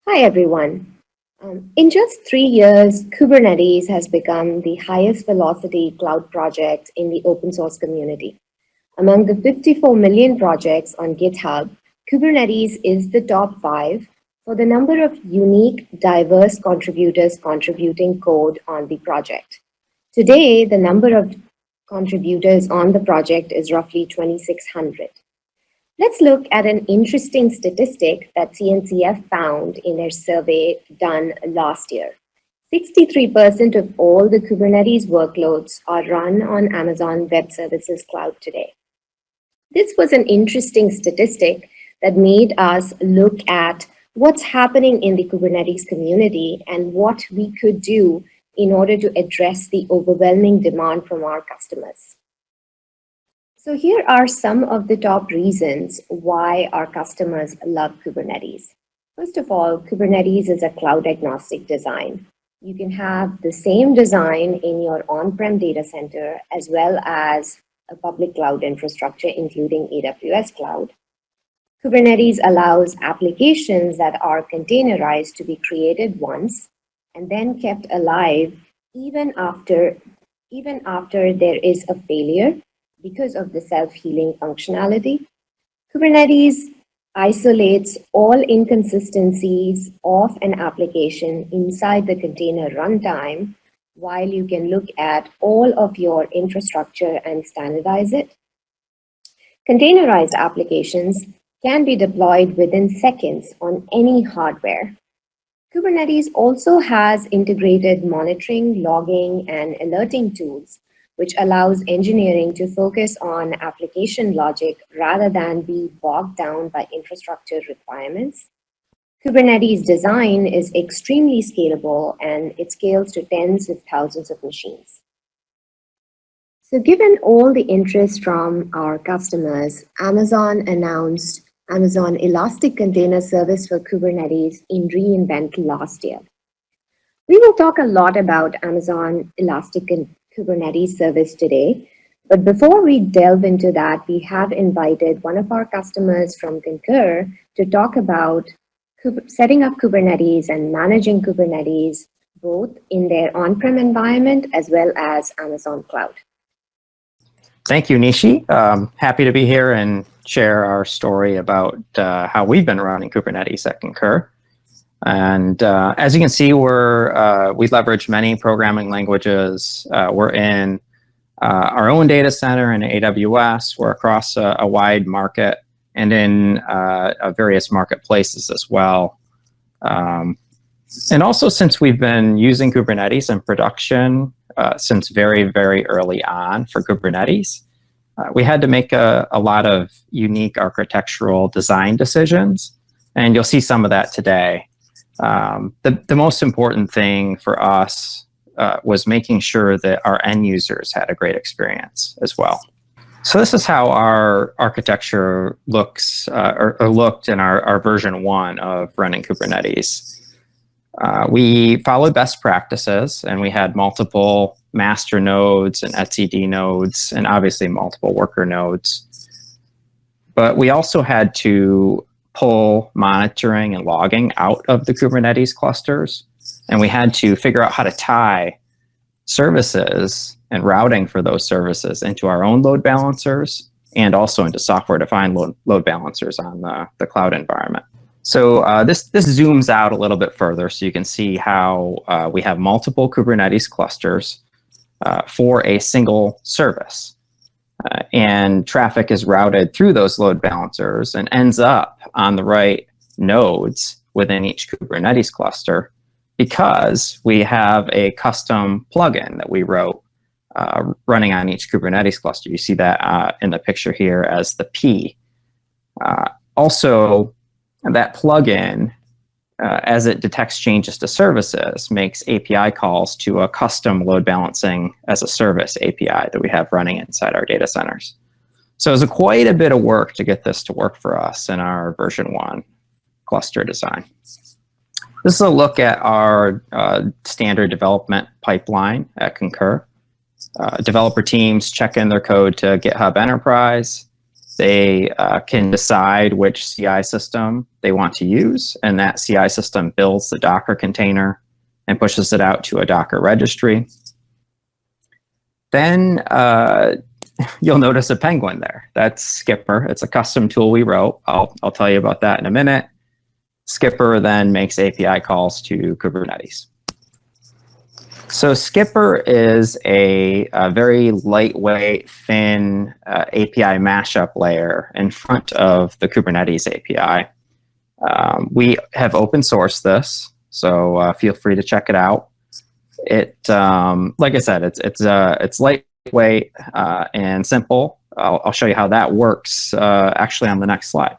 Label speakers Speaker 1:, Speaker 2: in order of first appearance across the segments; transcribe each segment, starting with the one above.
Speaker 1: Hi, everyone. In just 3 years, Kubernetes has become the highest velocity cloud project in the open source community. Among the 54 million projects on GitHub, Kubernetes is the top 5 for the number of unique, diverse contributors contributing code on the project. Today, the number of contributors on the project is roughly 2,600. Let's look at an interesting statistic that CNCF found in their survey done last year. 63% of all the Kubernetes workloads are run on Amazon Web Services Cloud today. This was an interesting statistic that made us look at what's happening in the Kubernetes community and what we could do in order to address the overwhelming demand from our customers. So here are some of the top reasons why our customers love Kubernetes. First of all, Kubernetes is a cloud agnostic design. You can have the same design in your on-prem data center as well as a public cloud infrastructure, including AWS Cloud. Kubernetes allows applications that are containerized to be created once and then kept alive even after there is a failure because of the self-healing functionality. Kubernetes isolates all inconsistencies of an application inside the container runtime, while you can look at all of your infrastructure and standardize it. Containerized applications can be deployed within seconds on any hardware. Kubernetes also has integrated monitoring, logging, and alerting tools, which allows engineering to focus on application logic rather than be bogged down by infrastructure requirements. Kubernetes design is extremely scalable and it scales to tens of thousands of machines. So given all the interest from our customers, Amazon announced Amazon Elastic Container Service for Kubernetes in reInvent last year. We will talk a lot about Amazon Elastic Kubernetes service today. But before we delve into that, we have invited one of our customers from Concur to talk about setting up Kubernetes and managing Kubernetes, both in their on-prem environment as well as Amazon Cloud.
Speaker 2: Thank you, Nishi. Happy to be here and share our story about how we've been running Kubernetes at Concur. And as you can see, we leverage many programming languages. We're in our own data center in AWS. We're across a wide market and in various marketplaces as well. And also, since we've been using Kubernetes in production since very, very early on for Kubernetes, we had to make a lot of unique architectural design decisions. And you'll see some of that today. The most important thing for us was making sure that our end users had a great experience as well. So this is how our architecture looks or looked in our version 1 of running Kubernetes. We followed best practices, and we had multiple master nodes and etcd nodes, and obviously multiple worker nodes. But we also had to pull monitoring and logging out of the Kubernetes clusters. And we had to figure out how to tie services and routing for those services into our own load balancers and also into software-defined load balancers on the cloud environment. So this zooms out a little bit further so you can see how we have multiple Kubernetes clusters for a single service. And traffic is routed through those load balancers and ends up on the right nodes within each Kubernetes cluster because we have a custom plugin that we wrote running on each Kubernetes cluster. You see that in the picture here as the P. Also, that plugin, as it detects changes to services, makes API calls to a custom load balancing as a service API that we have running inside our data centers. So it was quite a bit of work to get this to work for us in our version 1 cluster design. This is a look at our standard development pipeline at Concur. Developer teams check in their code to GitHub Enterprise. They can decide which CI system they want to use, and that CI system builds the Docker container and pushes it out to a Docker registry. Then you'll notice a penguin there. That's Skipper. It's a custom tool we wrote. I'll tell you about that in a minute. Skipper then makes API calls to Kubernetes. So Skipper is a very lightweight, thin API mashup layer in front of the Kubernetes API. We have open sourced this, so feel free to check it out. It, like I said, it's lightweight and simple. I'll show you how that works actually on the next slide.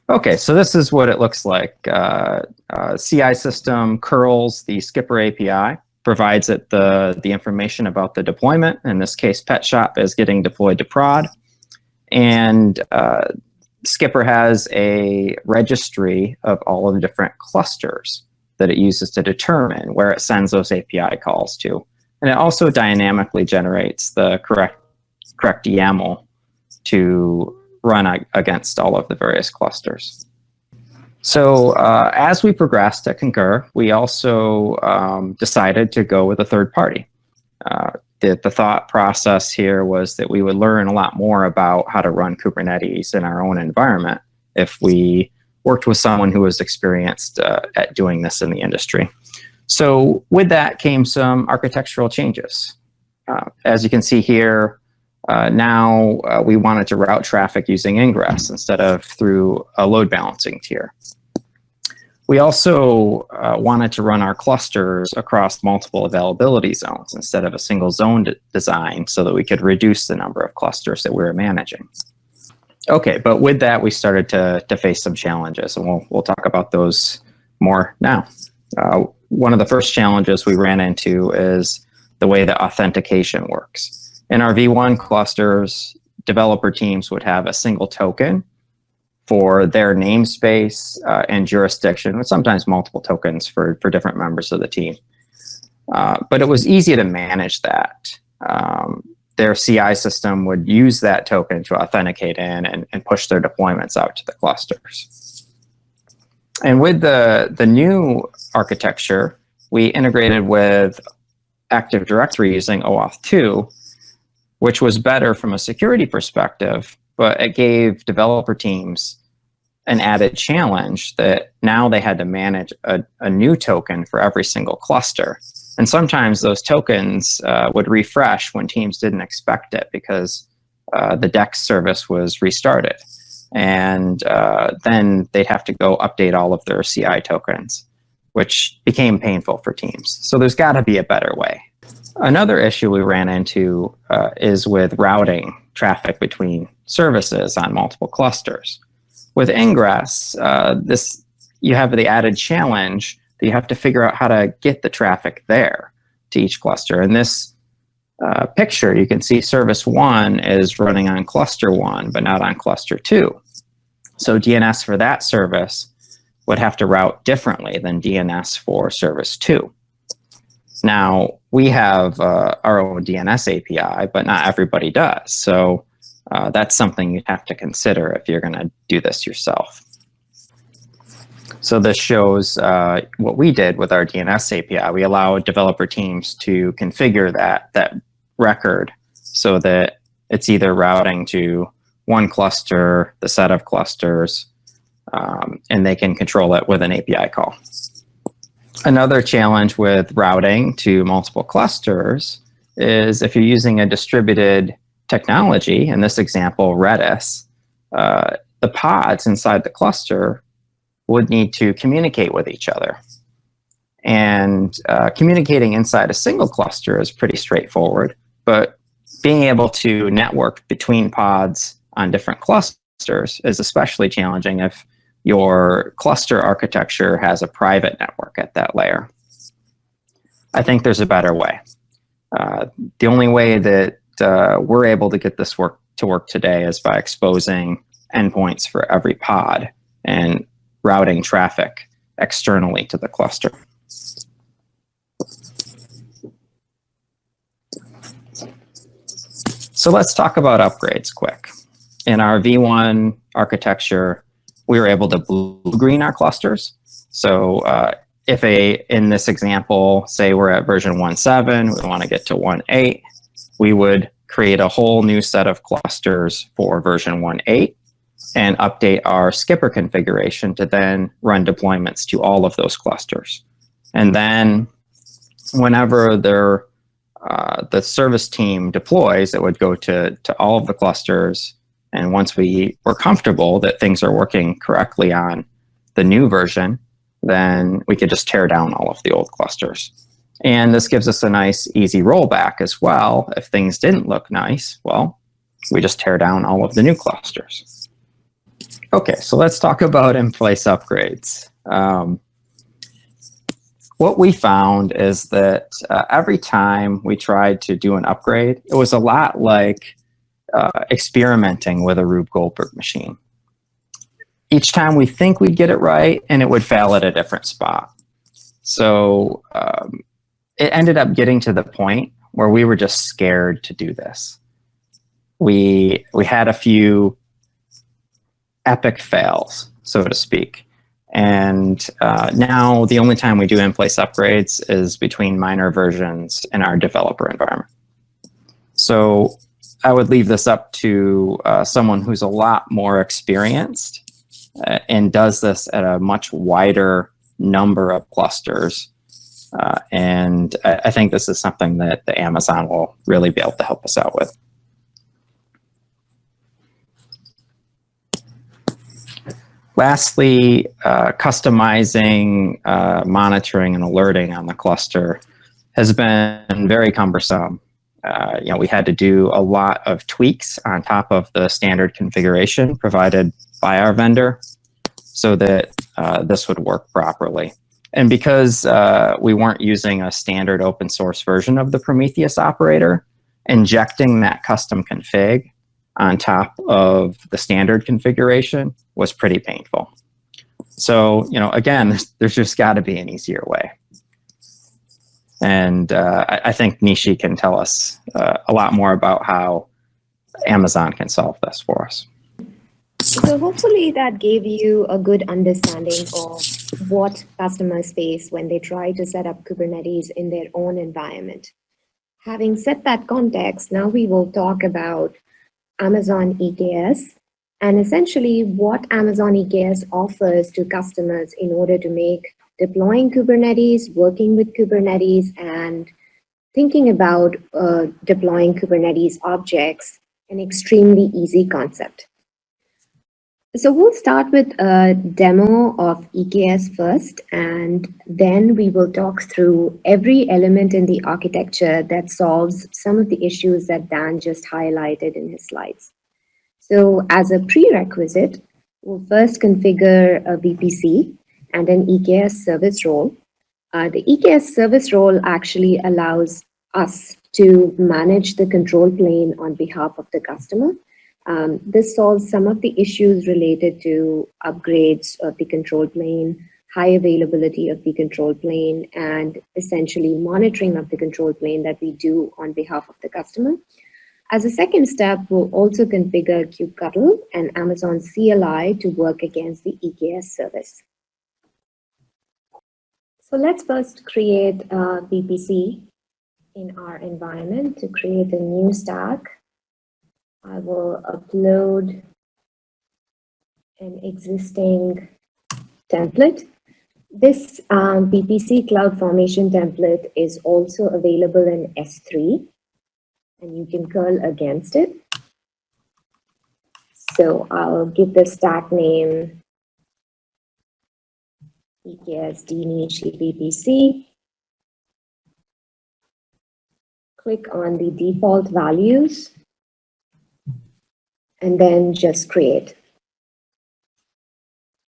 Speaker 2: Okay, so this is what it looks like. CI system curls the Skipper API, provides it the information about the deployment. In this case, Pet Shop is getting deployed to prod. And Skipper has a registry of all of the different clusters that it uses to determine where it sends those API calls to. And it also dynamically generates the correct YAML to run against all of the various clusters. So as we progressed at Concur, we also decided to go with a third party. The thought process here was that we would learn a lot more about how to run Kubernetes in our own environment if we worked with someone who was experienced at doing this in the industry. So with that came some architectural changes. As you can see here, now we wanted to route traffic using Ingress instead of through a load balancing tier. We also wanted to run our clusters across multiple availability zones instead of a single zone design so that we could reduce the number of clusters that we were managing. Okay, but with that, we started to face some challenges, and we'll talk about those more now. One of the first challenges we ran into is the way that authentication works. In our V1 clusters, developer teams would have a single token for their namespace and jurisdiction, with sometimes multiple tokens for different members of the team. But it was easy to manage that. Their CI system would use that token to authenticate in and push their deployments out to the clusters. And with the new architecture, we integrated with Active Directory using OAuth 2, which was better from a security perspective, but it gave developer teams an added challenge that now they had to manage a new token for every single cluster. And sometimes those tokens would refresh when teams didn't expect it because the DEX service was restarted. And then they'd have to go update all of their CI tokens, which became painful for teams. So there's got to be a better way. Another issue we ran into is with routing traffic between services on multiple clusters. With Ingress, you have the added challenge that you have to figure out how to get the traffic there to each cluster. In this picture, you can see service 1 is running on cluster 1, but not on cluster 2. So DNS for that service would have to route differently than DNS for service 2. Now, we have our own DNS API, but not everybody does. So that's something you have to consider if you're going to do this yourself. So this shows what we did with our DNS API. We allowed developer teams to configure that record so that it's either routing to one cluster, the set of clusters, and they can control it with an API call. Another challenge with routing to multiple clusters is if you're using a distributed technology, in this example, Redis, the pods inside the cluster would need to communicate with each other. And communicating inside a single cluster is pretty straightforward, but being able to network between pods on different clusters is especially challenging if your cluster architecture has a private network at that layer. I think there's a better way. The only way that we're able to get this to work today is by exposing endpoints for every pod and routing traffic externally to the cluster. So let's talk about upgrades quick. In our V1 architecture, we were able to blue-green our clusters. So in this example, say we're at version 1.7, we want to get to 1.8, we would create a whole new set of clusters for version 1.8 and update our skipper configuration to then run deployments to all of those clusters. And then whenever the service team deploys, it would go to all of the clusters. And once we were comfortable that things are working correctly on the new version, then we could just tear down all of the old clusters. And this gives us a nice, easy rollback as well. If things didn't look nice, well, we just tear down all of the new clusters. Okay, so let's talk about Inplace Upgrades. What we found is that every time we tried to do an upgrade, it was a lot like experimenting with a Rube Goldberg machine. Each time we think we'd get it right, and it would fail at a different spot. So it ended up getting to the point where we were just scared to do this. We had a few epic fails, so to speak. And now the only time we do in-place upgrades is between minor versions in our developer environment. So I would leave this up to someone who's a lot more experienced and does this at a much wider number of clusters. And I think this is something that the Amazon will really be able to help us out with. Lastly, customizing, monitoring, and alerting on the cluster has been very cumbersome. We had to do a lot of tweaks on top of the standard configuration provided by our vendor so that this would work properly. And because we weren't using a standard open source version of the Prometheus operator, injecting that custom config on top of the standard configuration was pretty painful. So, again, there's just got to be an easier way. And I think Nishi can tell us a lot more about how Amazon can solve this for us.
Speaker 1: So hopefully that gave you a good understanding of what customers face when they try to set up Kubernetes in their own environment. Having set that context, now we will talk about Amazon EKS and essentially what Amazon EKS offers to customers in order to make deploying Kubernetes, working with Kubernetes, and thinking about deploying Kubernetes objects an extremely easy concept. So we'll start with a demo of EKS first, and then we will talk through every element in the architecture that solves some of the issues that Dan just highlighted in his slides. So as a prerequisite, we'll first configure a VPC and an EKS service role. The EKS service role actually allows us to manage the control plane on behalf of the customer. This solves some of the issues related to upgrades of the control plane, high availability of the control plane, and essentially monitoring of the control plane that we do on behalf of the customer. As a second step, we'll also configure kubectl and Amazon CLI to work against the EKS service. So let's first create a VPC in our environment. To create a new stack, I will upload an existing template. This VPC CloudFormation template is also available in S3, and you can curl against it. So I'll give the stack name EKS Nishi VPC. Click on the default values, and then just create.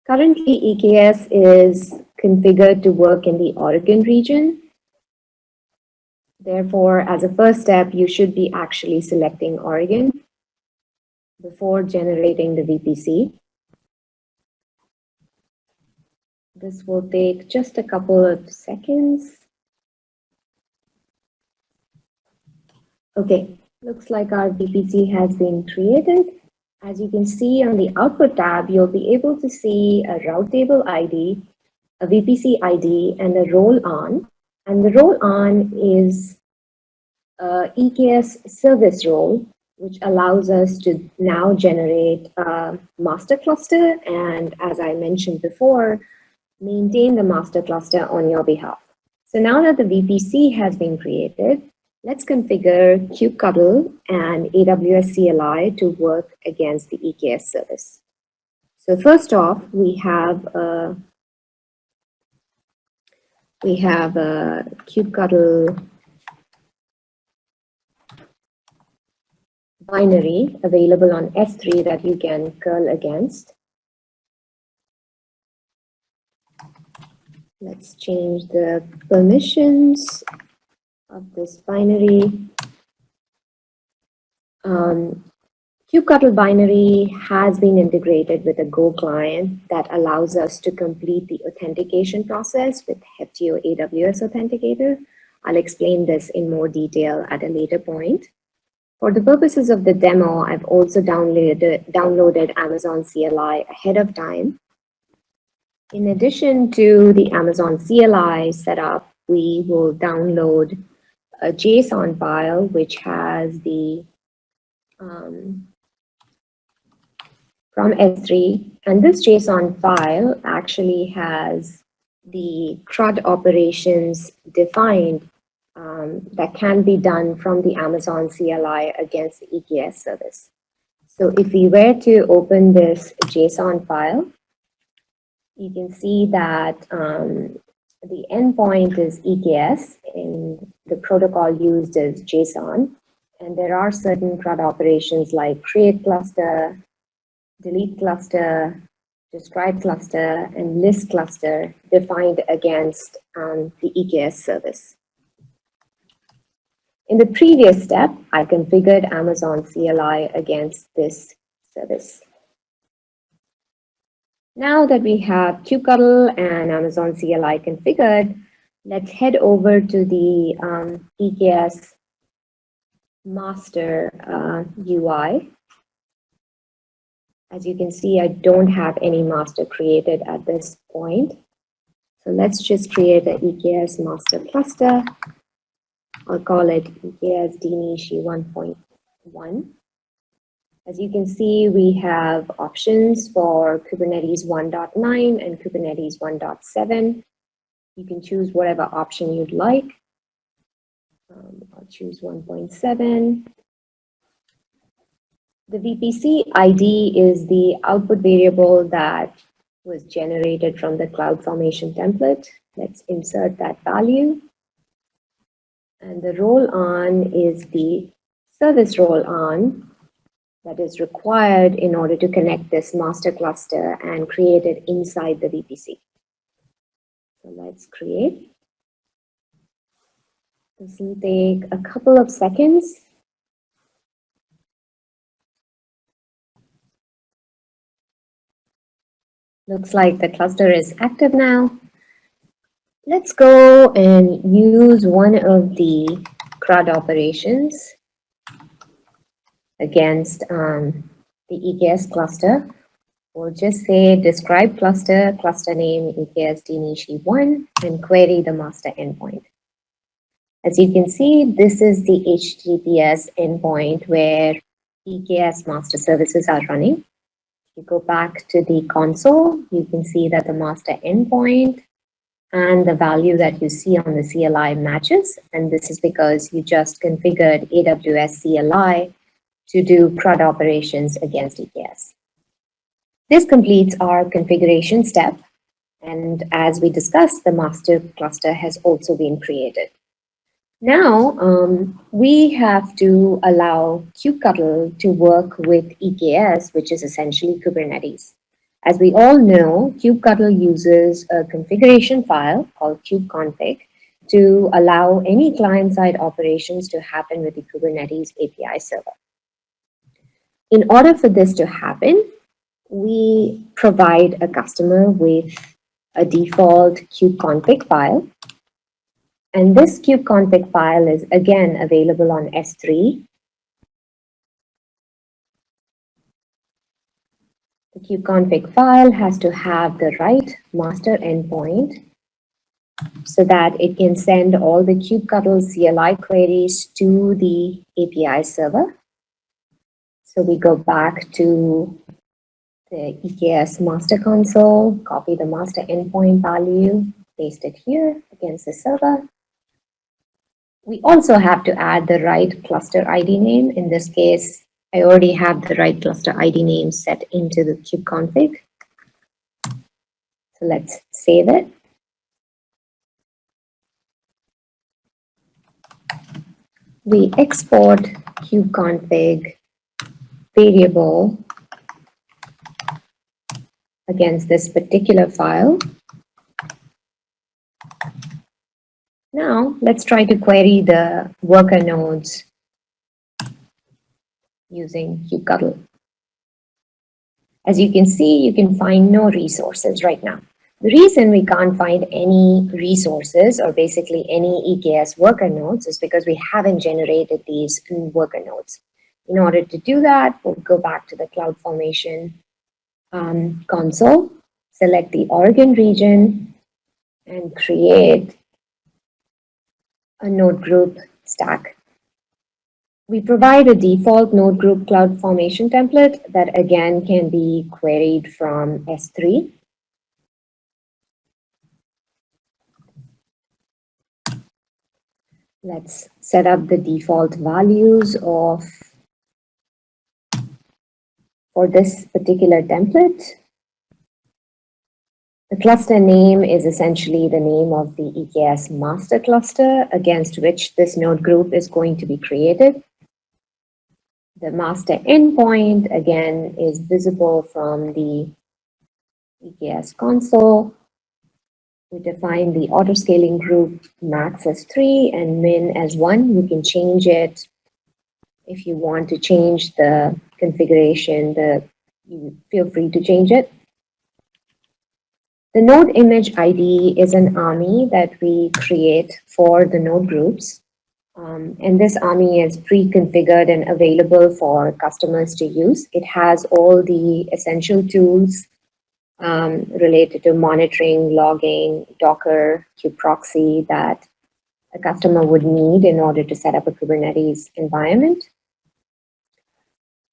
Speaker 1: Currently, EKS is configured to work in the Oregon region. Therefore, as a first step, you should be actually selecting Oregon before generating the VPC. This will take just a couple of seconds. Okay, Looks like our VPC has been created. As you can see on the output tab, you'll be able to see a route table ID, a VPC ID, and a role on. And the role on is a EKS service role, which allows us to now generate a master cluster and, as I mentioned before, maintain the master cluster on your behalf. So now that the VPC has been created, let's configure kubectl and AWS CLI to work against the EKS service. So first off, we have a kubectl binary available on S3 that you can curl against. Let's change the permissions of this binary. Kubectl binary has been integrated with a Go client that allows us to complete the authentication process with Heftio AWS Authenticator. I'll explain this in more detail at a later point. For the purposes of the demo, I've also downloaded Amazon CLI ahead of time. In addition to the Amazon CLI setup, we will download a JSON file which has the from S3, and this JSON file actually has the CRUD operations defined that can be done from the Amazon CLI against the EKS service. So if we were to open this JSON file, you can see that the endpoint is EKS and the protocol used is JSON. And there are certain CRUD operations like create cluster, delete cluster, describe cluster, and list cluster defined against the EKS service. In the previous step, I configured Amazon CLI against this service. Now that we have kubectl and Amazon CLI configured, let's head over to the EKS Master UI. As you can see, I don't have any master created at this point. So let's just create an EKS Master cluster. I'll call it EKS DNS 1.1. As you can see, we have options for Kubernetes 1.9 and Kubernetes 1.7. You can choose whatever option you'd like. I'll choose 1.7. The VPC ID is the output variable that was generated from the CloudFormation template. Let's insert that value. And the role on is the service role on that is required in order to connect this master cluster and create it inside the VPC. So let's create. This will take a couple of seconds. Looks like the cluster is active now. Let's go and use one of the CRUD operations against the EKS cluster. We'll just say describe cluster, cluster name EKS DNS 1, and query the master endpoint. As you can see, this is the HTTPS endpoint where EKS master services are running. If you go back to the console, you can see that the master endpoint and the value that you see on the CLI matches. And this is because you just configured AWS CLI to do CRUD operations against EKS. This completes our configuration step. And as we discussed, the master cluster has also been created. Now, we have to allow kubectl to work with EKS, which is essentially Kubernetes. As we all know, kubectl uses a configuration file called kubeconfig to allow any client-side operations to happen with the Kubernetes API server. In order for this to happen, we provide a customer with a default kubeconfig file. And this kubeconfig file is again available on S3. The kubeconfig file has to have the right master endpoint so that it can send all the kubectl CLI queries to the API server. So we go back to the EKS Master console, copy the master endpoint value, paste it here against the server. We also have to add the right cluster ID name. In this case, I already have the right cluster ID name set into the kubeconfig. So let's save it. We export kubeconfig variable against this particular file. Now, let's try to query the worker nodes using kubectl. As you can see, you can find no resources right now. The reason we can't find any resources or basically any EKS worker nodes is because we haven't generated these worker nodes. In order to do that, we'll go back to the CloudFormation console, select the Oregon region, and create a node group stack. We provide a default node group CloudFormation template that again can be queried from S3. Let's set up the default values for this particular template. The cluster name is essentially the name of the EKS master cluster against which this node group is going to be created. The master endpoint, again, is visible from the EKS console. We define the autoscaling group max as 3 and min as 1. You can change it if you want to change the configuration. You feel free to change it. The node image ID is an AMI that we create for the node groups. And this AMI is pre-configured and available for customers to use. It has all the essential tools related to monitoring, logging, Docker, kubeproxy that a customer would need in order to set up a Kubernetes environment.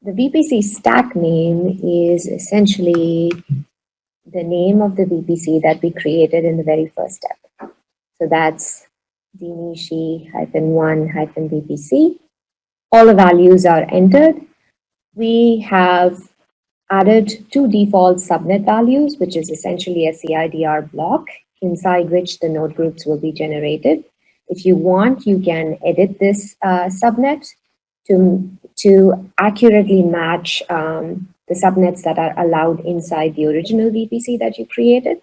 Speaker 1: The VPC stack name is essentially the name of the VPC that we created in the very first step. So that's dnishi-1-VPC. All the values are entered. We have added 2 default subnet values, which is essentially a CIDR block inside which the node groups will be generated. If you want, you can edit this subnet to accurately match the subnets that are allowed inside the original VPC that you created.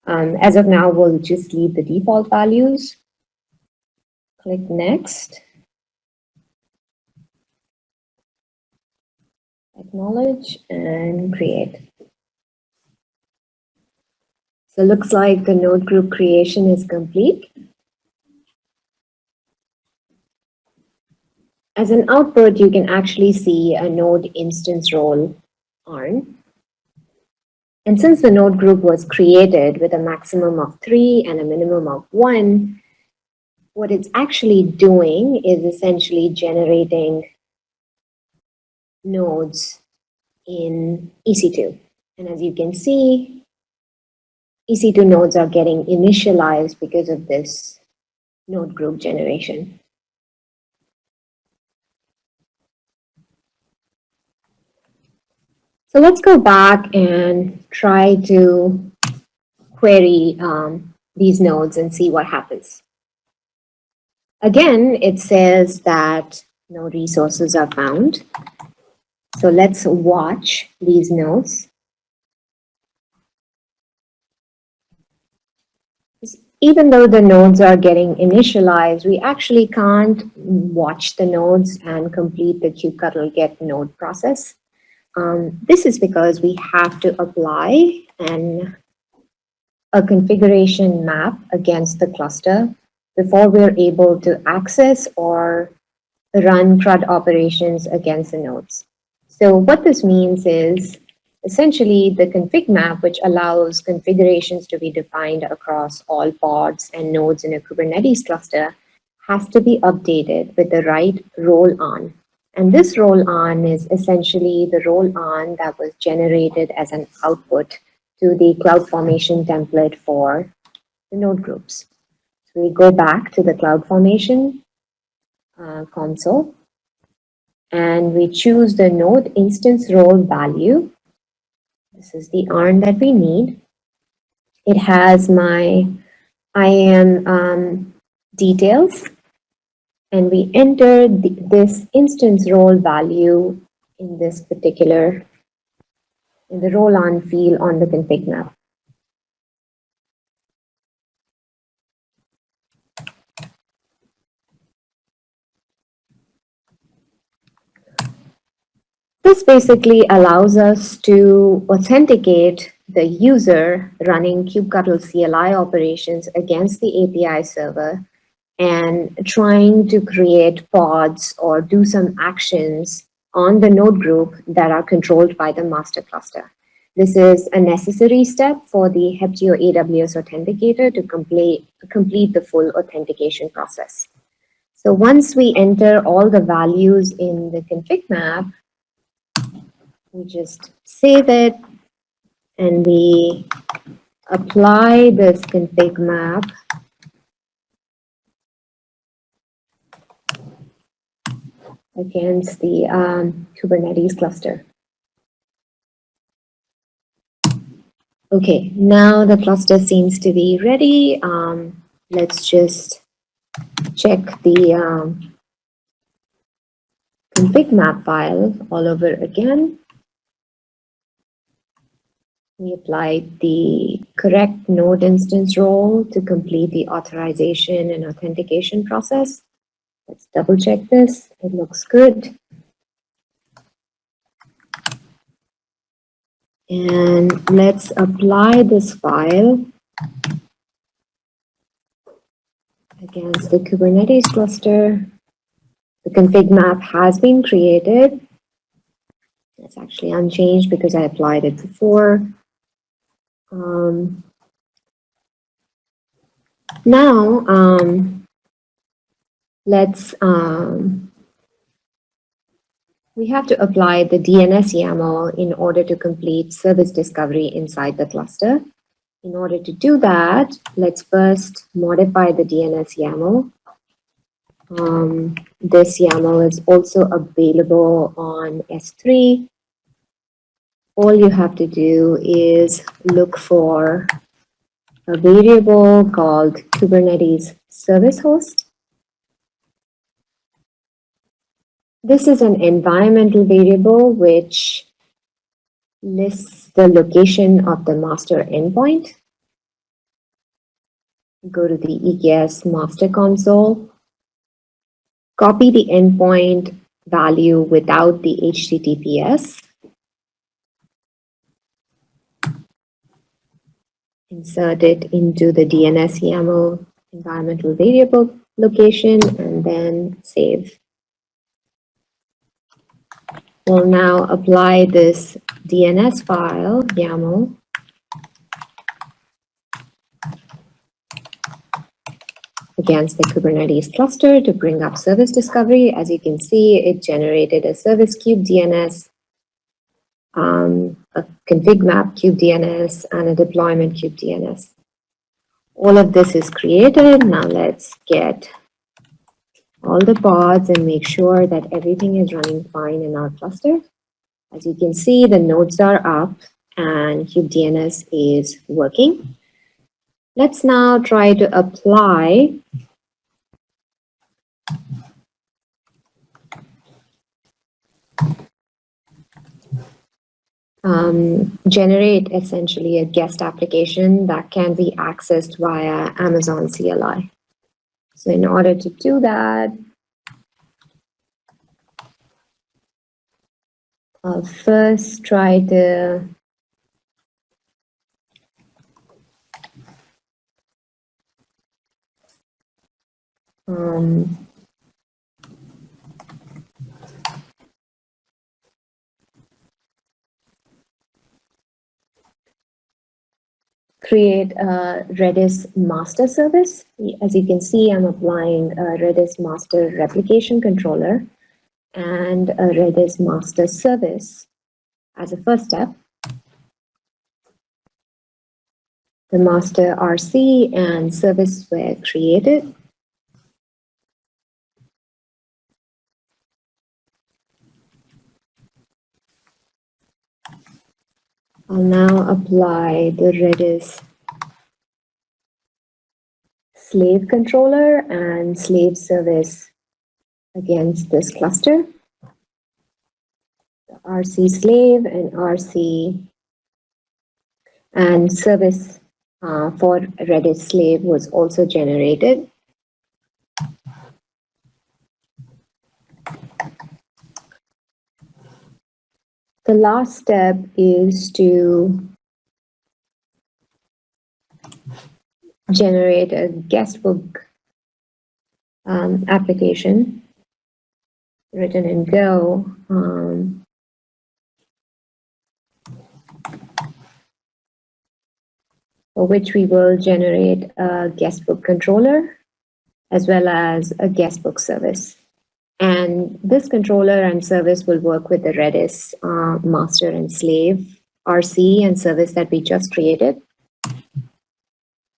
Speaker 1: As of now, we'll just leave the default values. Click Next. Acknowledge and create. So it looks like the node group creation is complete. As an output, you can actually see a node instance role on. And since the node group was created with a maximum of 3 and a minimum of 1, what it's actually doing is essentially generating nodes in EC2. And as you can see, EC2 nodes are getting initialized because of this node group generation. So let's go back and try to query these nodes and see what happens. Again, it says that no resources are found. So let's watch these nodes. Even though the nodes are getting initialized, we actually can't watch the nodes and complete the kubectl get node process. This is because we have to apply a configuration map against the cluster before we're able to access or run CRUD operations against the nodes. So what this means is, essentially the config map, which allows configurations to be defined across all pods and nodes in a Kubernetes cluster, has to be updated with the right role on. And this role on is essentially the role on that was generated as an output to the CloudFormation template for the node groups. So we go back to the CloudFormation console, and we choose the node instance role value. This is the ARN that we need. It has my IAM details, and we enter this instance role value in this particular, in the role on field on the config map. This basically allows us to authenticate the user running kubectl CLI operations against the API server and trying to create pods or do some actions on the node group that are controlled by the master cluster. This is a necessary step for the Heptio AWS Authenticator to complete the full authentication process. So once we enter all the values in the config map, we just save it and we apply this config map against the Kubernetes cluster. Okay, now the cluster seems to be ready. Let's just check the config map file all over again. We applied the correct node instance role to complete the authorization and authentication process. Let's double check this. It looks good. And let's apply this file against the Kubernetes cluster. The config map has been created. It's actually unchanged because I applied it before. Let's we have to apply the DNS YAML in order to complete service discovery inside the cluster. In order to do that, let's first modify the DNS YAML. This YAML is also available on S3. All you have to do is look for a variable called Kubernetes service host. This is an environmental variable which lists the location of the master endpoint. Go to the EKS Master console, copy the endpoint value without the HTTPS, insert it into the DNS YAML environmental variable location, and then save. We'll now apply this DNS file, YAML, against the Kubernetes cluster to bring up service discovery. As you can see, it generated a service kube DNS, a config map kube DNS, and a deployment kube DNS. All of this is created. Now let's get all the pods and make sure that everything is running fine in our cluster. As you can see, the nodes are up and kubedns is working. Let's now try to apply generate essentially a guest application that can be accessed via Amazon CLI. So in order to do that, I'll first try to create a Redis master service. As you can see, I'm applying a Redis master replication controller and a Redis master service as a first step. The master RC and service were created. I'll now apply the Redis slave controller and slave service against this cluster. The RC slave and RC and service for Redis slave was also generated. The last step is to generate a guestbook application written in Go. For which we will generate a guestbook controller as well as a guestbook service. And this controller and service will work with the Redis master and slave RC and service that we just created.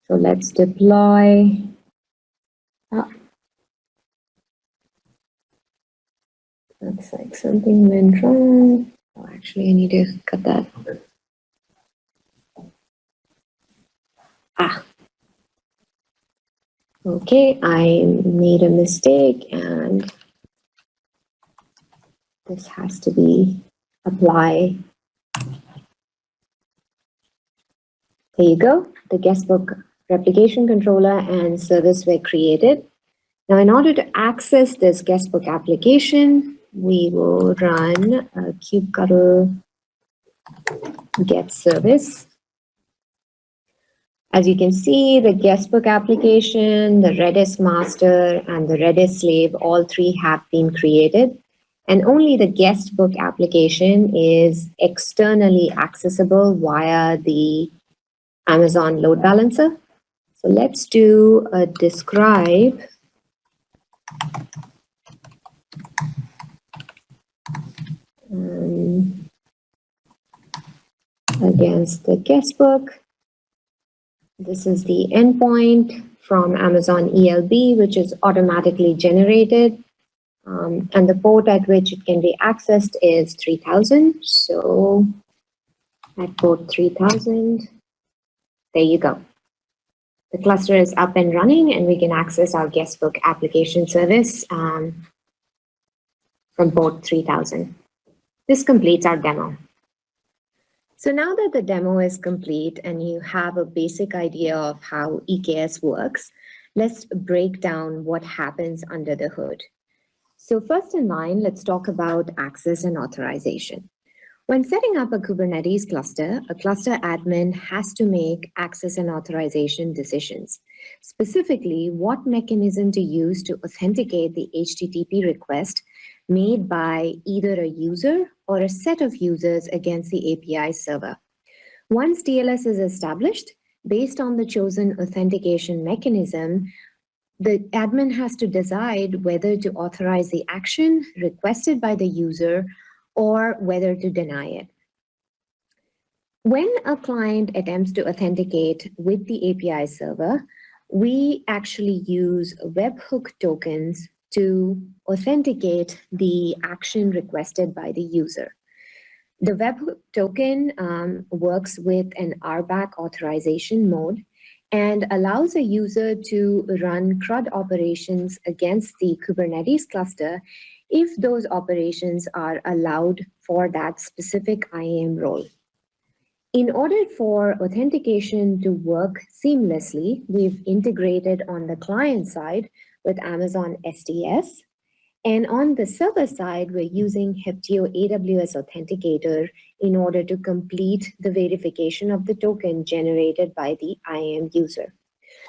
Speaker 1: So let's deploy. Looks like something went wrong. Oh, actually, I need to cut that. Okay, I made a mistake and this has to be apply. There you go. The guestbook replication controller and service were created. Now, in order to access this guestbook application, we will run a kubectl get service. As you can see, the guestbook application, the Redis master, and the Redis slave, all three have been created. And only the guestbook application is externally accessible via the Amazon load balancer. So let's do a describe against the guestbook. This is the endpoint from Amazon ELB, which is automatically generated. And the port at which it can be accessed is 3000. So at port 3000, there you go. The cluster is up and running and we can access our guestbook application service from port 3000. This completes our demo. So now that the demo is complete and you have a basic idea of how EKS works, let's break down what happens under the hood. So first in line, let's talk about access and authorization. When setting up a Kubernetes cluster, a cluster admin has to make access and authorization decisions. Specifically, what mechanism to use to authenticate the HTTP request made by either a user or a set of users against the API server. Once TLS is established, based on the chosen authentication mechanism, the admin has to decide whether to authorize the action requested by the user or whether to deny it. When a client attempts to authenticate with the API server, we actually use webhook tokens to authenticate the action requested by the user. The webhook token works with an RBAC authorization mode and allows a user to run CRUD operations against the Kubernetes cluster if those operations are allowed for that specific IAM role. In order for authentication to work seamlessly, we've integrated on the client side with Amazon SDS. And on the server side, we're using Heptio AWS Authenticator in order to complete the verification of the token generated by the IAM user.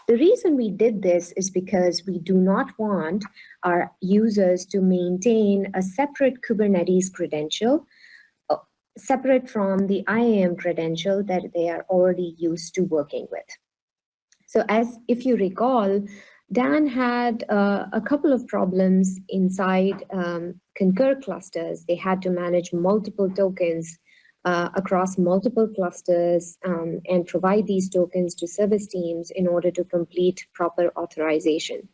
Speaker 1: The reason we did this is because we do not want our users to maintain a separate Kubernetes credential separate from the IAM credential that they are already used to working with. So as if you recall, Dan had a couple of problems inside Concur clusters. They had to manage multiple tokens across multiple clusters and provide these tokens to service teams in order to complete proper authorization.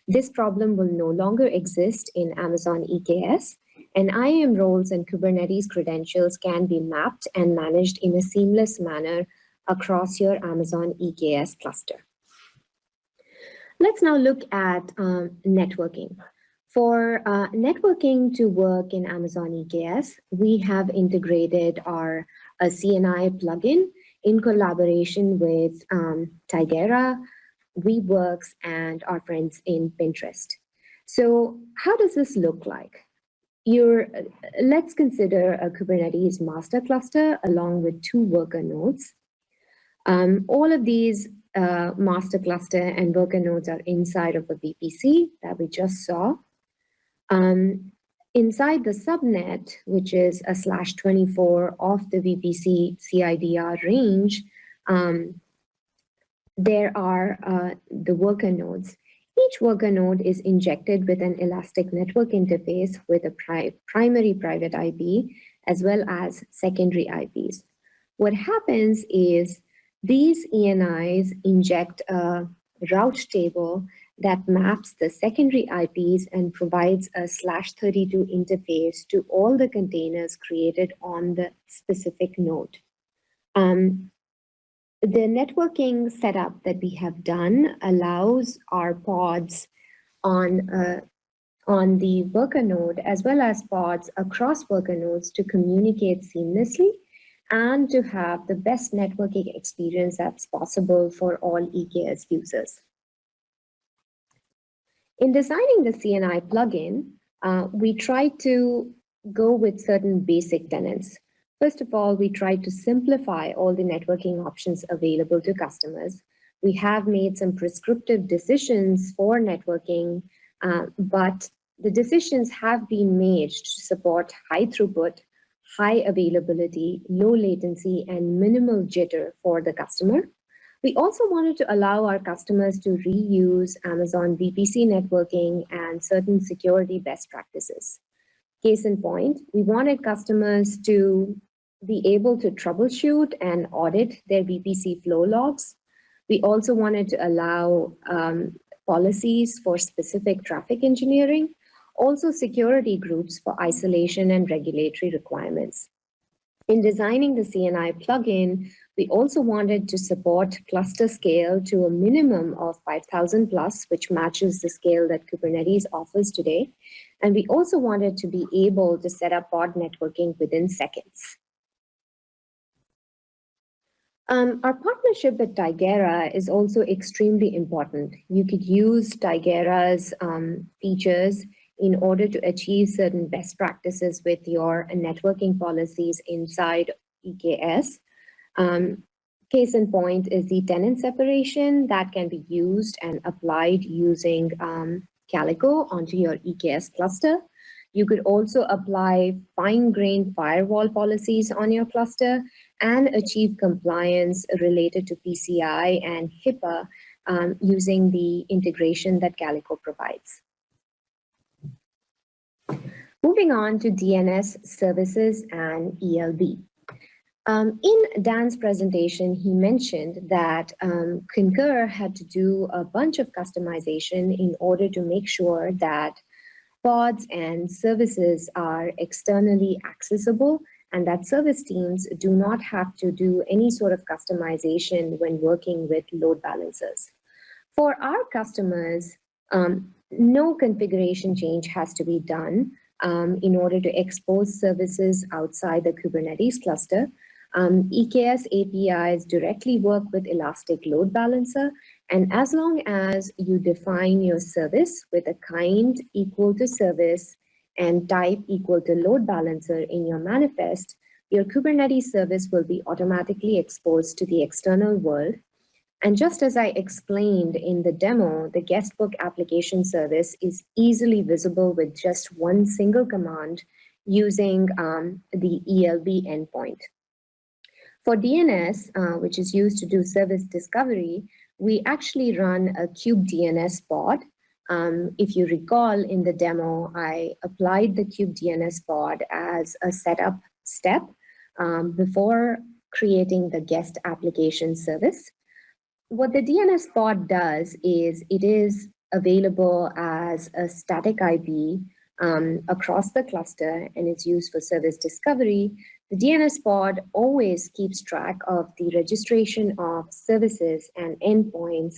Speaker 1: This problem will no longer exist in Amazon EKS, and IAM roles and Kubernetes credentials can be mapped and managed in a seamless manner across your Amazon EKS cluster. Let's now look at networking. For networking to work in Amazon EKS, we have integrated our CNI plugin in collaboration with Tigera, Weaveworks, and our friends in Pinterest. So how does this look like? Let's consider a Kubernetes master cluster along with 2 worker nodes. All of these master cluster and worker nodes are inside of a VPC that we just saw. Inside the subnet, which is a /24 of the VPC CIDR range, there are the worker nodes. Each worker node is injected with an elastic network interface with a primary private IP as well as secondary IPs. What happens is these ENIs inject a route table that maps the secondary IPs and provides a /32 interface to all the containers created on the specific node. The networking setup that we have done allows our pods on the worker node as well as pods across worker nodes to communicate seamlessly and to have the best networking experience that's possible for all EKS users. In designing the CNI plugin, we tried to go with certain basic tenets. First of all, we tried to simplify all the networking options available to customers. We have made some prescriptive decisions for networking, but the decisions have been made to support high throughput, high availability, low latency, and minimal jitter for the customer. We also wanted to allow our customers to reuse Amazon VPC networking and certain security best practices. Case in point, we wanted customers to be able to troubleshoot and audit their VPC flow logs. We also wanted to allow policies for specific traffic engineering, also security groups for isolation and regulatory requirements. In designing the CNI plugin, we also wanted to support cluster scale to a minimum of 5,000 plus, which matches the scale that Kubernetes offers today. And we also wanted to be able to set up pod networking within seconds. Our partnership with Tigera is also extremely important. You could use Tigera's features in order to achieve certain best practices with your networking policies inside EKS. Case in point is the tenant separation that can be used and applied using Calico onto your EKS cluster. You could also apply fine-grained firewall policies on your cluster and achieve compliance related to PCI and HIPAA using the integration that Calico provides. Moving on to DNS Services and ELB. In Dan's presentation, he mentioned that Concur had to do a bunch of customization in order to make sure that pods and services are externally accessible and that service teams do not have to do any sort of customization when working with load balancers. For our customers, no configuration change has to be done in order to expose services outside the Kubernetes cluster. EKS APIs directly work with Elastic Load Balancer, and as long as you define your service with a kind equal to service and type equal to load balancer in your manifest, your Kubernetes service will be automatically exposed to the external world. And just as I explained in the demo, the guestbook application service is easily visible with just one single command using the ELB endpoint. For DNS, which is used to do service discovery, we actually run a kubedns pod. If you recall in the demo, I applied the kubedns pod as a setup step before creating the guest application service. What the DNS pod does is it is available as a static IP across the cluster, and it's used for service discovery. The DNS pod always keeps track of the registration of services and endpoints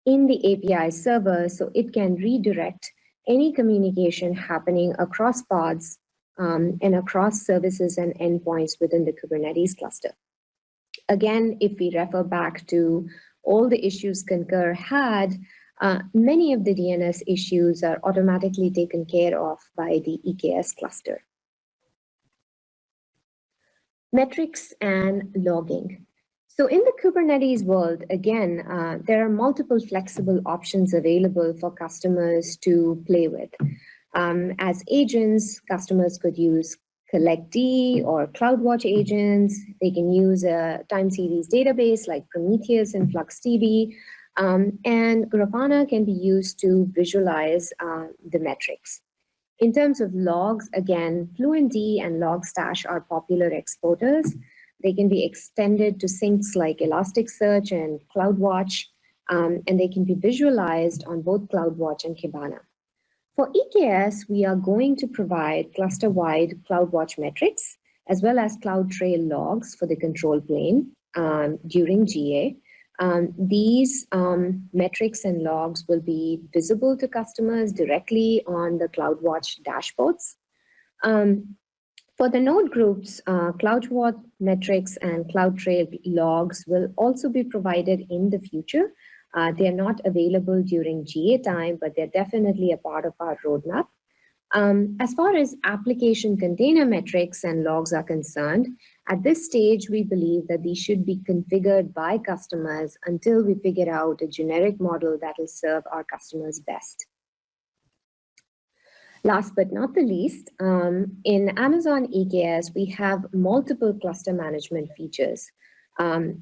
Speaker 1: in the API server, so it can redirect any communication happening across pods and across services and endpoints within the Kubernetes cluster. Again, if we refer back to all the issues Concur had, many of the DNS issues are automatically taken care of by the EKS cluster. Metrics and logging. So in the Kubernetes world, again, there are multiple flexible options available for customers to play with. As agents, customers could use collectd or CloudWatch agents. They can use a time series database like Prometheus and FluxDB. And Grafana can be used to visualize the metrics. In terms of logs, again, FluentD and Logstash are popular exporters. They can be extended to sinks like Elasticsearch and CloudWatch, and they can be visualized on both CloudWatch and Kibana. For EKS, we are going to provide cluster-wide CloudWatch metrics, as well as CloudTrail logs for the control plane during GA. These metrics and logs will be visible to customers directly on the CloudWatch dashboards. For the node groups, CloudWatch metrics and CloudTrail logs will also be provided in the future. They are not available during GA time, but they're definitely a part of our roadmap. As far as application container metrics and logs are concerned, at this stage, we believe that these should be configured by customers until we figure out a generic model that will serve our customers best. Last but not the least, in Amazon EKS, we have multiple cluster management features.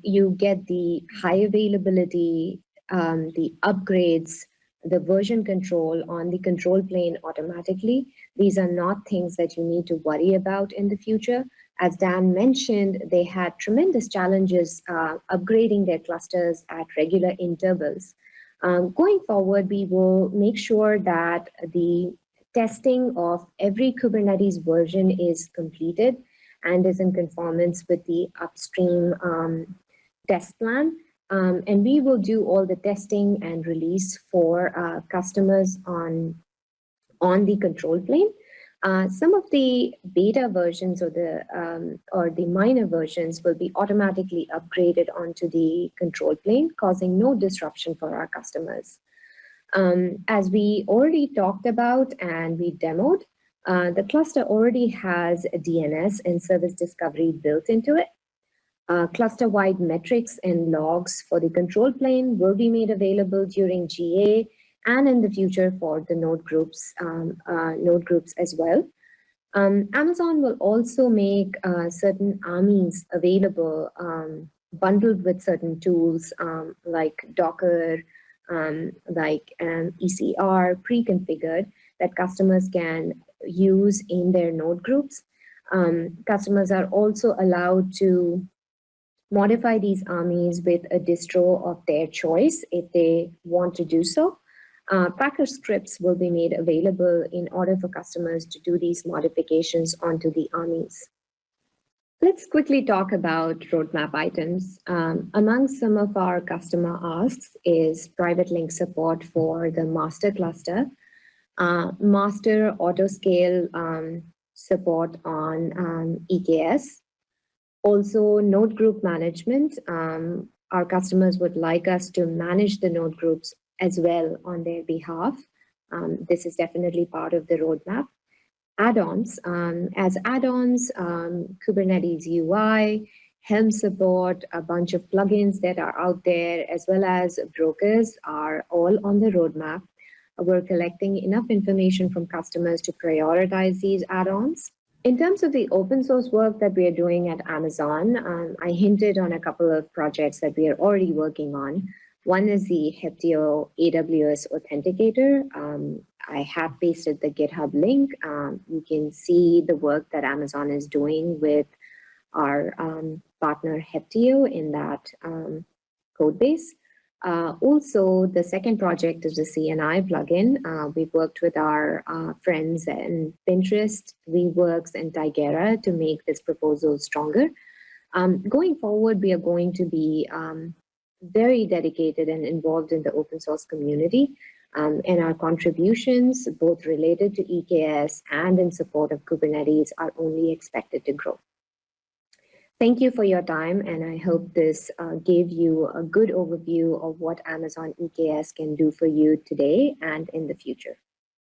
Speaker 1: You get the high availability, the upgrades, the version control on the control plane automatically. These are not things that you need to worry about in the future. As Dan mentioned, they had tremendous challenges upgrading their clusters at regular intervals. Going forward, we will make sure that the testing of every Kubernetes version is completed and is in conformance with the upstream test plan. And we will do all the testing and release for customers on the control plane. Some of the beta versions or the minor versions will be automatically upgraded onto the control plane, causing no disruption for our customers. As we already talked about and we demoed, the cluster already has a DNS and service discovery built into it. Cluster-wide metrics and logs for the control plane will be made available during GA and in the future for the node groups as well. Amazon will also make certain armies available bundled with certain tools like Docker, like ECR pre-configured that customers can use in their node groups. Customers are also allowed to modify these armies with a distro of their choice if they want to do so. Packer scripts will be made available in order for customers to do these modifications onto the armies. Let's quickly talk about roadmap items. Among some of our customer asks is private link support for the master cluster, master autoscale support on EKS. Also, node group management. Our customers would like us to manage the node groups as well on their behalf. This is definitely part of the roadmap. Add-ons. As add-ons, Kubernetes UI, Helm support, a bunch of plugins that are out there, as well as brokers are all on the roadmap. We're collecting enough information from customers to prioritize these add-ons. In terms of the open source work that we are doing at Amazon, I hinted on a couple of projects that we are already working on. One is the Heptio AWS Authenticator. I have pasted the GitHub link. You can see the work that Amazon is doing with our partner Heptio in that code base. Also, the second project is the CNI plugin. We've worked with our friends in Pinterest, Weaveworks, and Tigera to make this proposal stronger. Going forward, we are going to be very dedicated and involved in the open source community. And our contributions, both related to EKS and in support of Kubernetes, are only expected to grow. Thank you for your time, and I hope this gave you a good overview of what Amazon EKS can do for you today and in the future.